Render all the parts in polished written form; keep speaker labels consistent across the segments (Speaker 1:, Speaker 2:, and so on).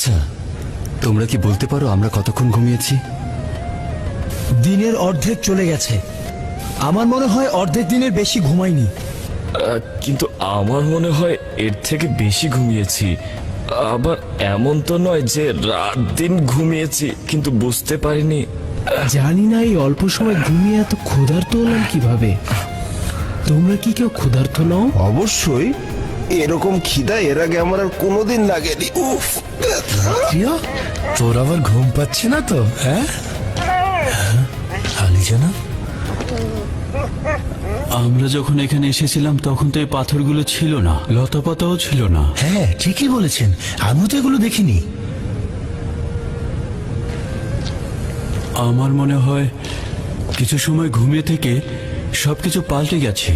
Speaker 1: আচ্ছা, তোমরা কি বলতে পারো আমরা কতক্ষণ ঘুমিয়েছি?
Speaker 2: দিনের অর্ধেক চলে গেছে। আমার মনে হয় অর্ধেক দিনের বেশি ঘুমাইনি।
Speaker 3: কিন্তু আমার মনে হয় এর থেকে বেশি ঘুমিয়েছি। আবার এমন তো নয় যে রাত দিন ঘুমিয়েছি কিন্তু বুঝতে পারিনি।
Speaker 4: জানি না এই অল্প সময় ঘুমিয়ে এত ক্ষুধার্ত হলাম কিভাবে। তোমরা কি কেউ ক্ষুধার্ত নও?
Speaker 5: অবশ্যই, এরকম খিদা এর আগে আমার আর কোনোদিন লাগেনি। উফ,
Speaker 2: প্রিয়, তোর আবার ঘুম পাচ্ছে না তো? হ্যাঁ, আলিজানা,
Speaker 6: আমরা যখন এখানে এসেছিলাম তখন তো এই পাথরগুলো ছিল না, লতাপাতাও ছিল না।
Speaker 2: হ্যাঁ ঠিকই বলেছেন, আমিও তো এগুলো দেখিনি।
Speaker 6: আমার মনে হয় কিছু সময় ঘুমিয়ে থেকে সবকিছু পাল্টে গেছে।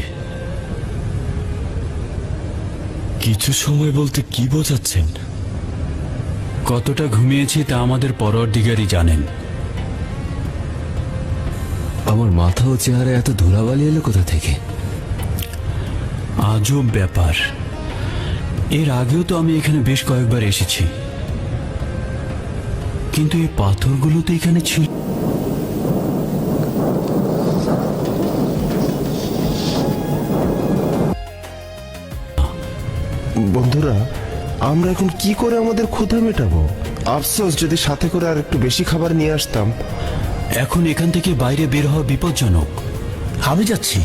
Speaker 3: কিছু সময় বলতে কি বোঝাচ্ছেন?
Speaker 6: কতটা ঘুমিয়েছি তা আমাদের পরওয়ারদিগারই জানেন।
Speaker 1: আমার মাথা ও চেহারা এত ধুলাবালি এলো কোথা থেকে?
Speaker 6: আজব ব্যাপার। এর আগেও তো আমি এখানে বেশ কয়েকবার এসেছি, কিন্তু এই পাথরগুলো তো এখানে ছিল।
Speaker 5: বন্ধুরা, আমরা এখন কি করে আমাদের ক্ষুধা মেটাবো? আফসোস, যদি সাথে করে আর একটু বেশি খাবার নিয়ে আসতাম।
Speaker 6: এখন এখান থেকে বাইরে বের হওয়া বিপজ্জনক।
Speaker 2: আমি যাচ্ছি,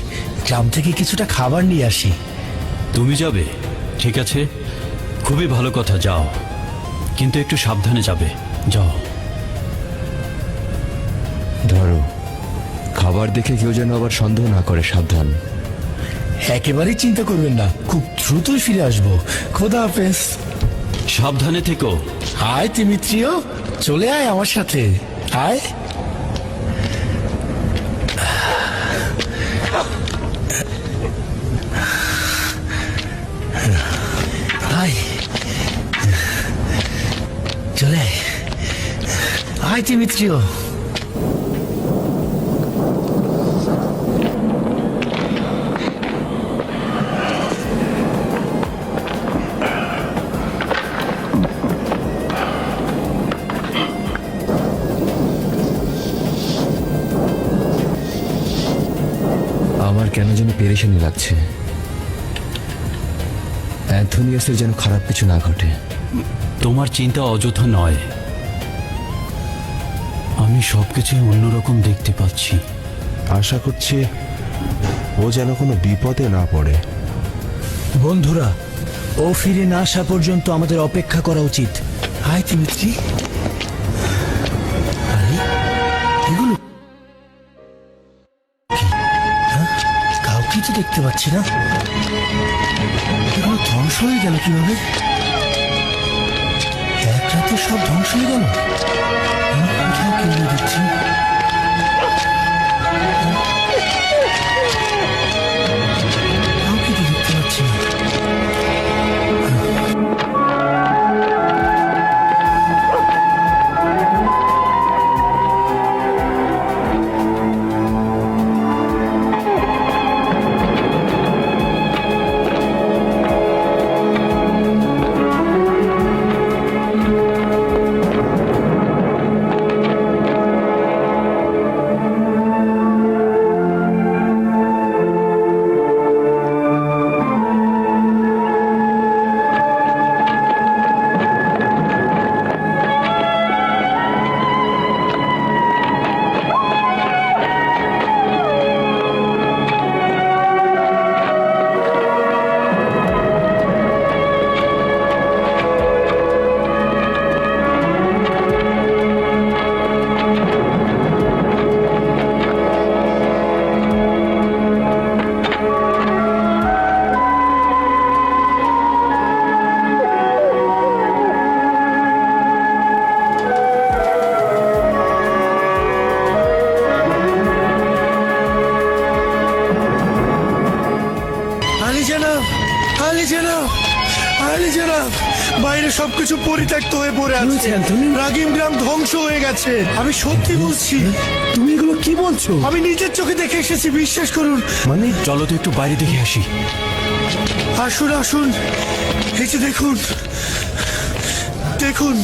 Speaker 2: গ্রাম থেকে কিছুটা খাবার নিয়ে আসি।
Speaker 6: তুমি যাবে? ঠিক আছে, খুবই ভালো কথা, যাও, কিন্তু একটু সাবধানে যাবে। যাও।
Speaker 1: ধরো, খাবার দেখে কেউ যেন আবার সন্দেহ না করে, সাবধান।
Speaker 2: একেবারেই চিন্তা করবেন না, খুব দ্রুতই ফিরে আসবো। খোদা হাফেজ।
Speaker 6: সাবধানে থেকো।
Speaker 2: আয় তিমিত্রিও, চলে আয় আমার সাথে, আয়। আয়, চলে আয়, আয় তিমিত্রিও।
Speaker 1: আমার কেন যেন পেরেশানি লাগছে। অ্যান্থোনিয়াসের যেন খারাপ কিছু না ঘটে।
Speaker 6: তোমার চিন্তা অযথা নয়, আমি সবকিছু অন্যরকম দেখতে পাচ্ছি।
Speaker 5: আশা করছি ও যেন কোনো বিপদে না পড়ে।
Speaker 2: বন্ধুরা, ও ফিরে না আসা পর্যন্ত আমাদের অপেক্ষা করা উচিত। আয় তিমিত্রি। আরে, এগুলো কি? হ্যাঁ? কাউকে তো দেখতে পাচ্ছি না। এগুলো ধ্বংস হয়ে গেল কিভাবে? এক রাতে সব ধ্বংস হয়ে গেল। আমি কোথাও কেন্দ্র দিচ্ছি। কাউকে তো দেখতে পাচ্ছি না। বাইরে সবকিছু পরিত্যক্ত হয়ে পড়ে আছে। রাগিম গ্রাম ধ্বংস হয়ে গেছে। আমি সত্যি বলছি।
Speaker 4: তুমি এগুলো কি বলছো?
Speaker 2: আমি নিজের চোখে দেখে এসেছি, বিশ্বাস করুন।
Speaker 6: মানে চলো তো একটু বাইরে দেখে আসি।
Speaker 2: আসুন আসুন, এই যে দেখুন, দেখুন।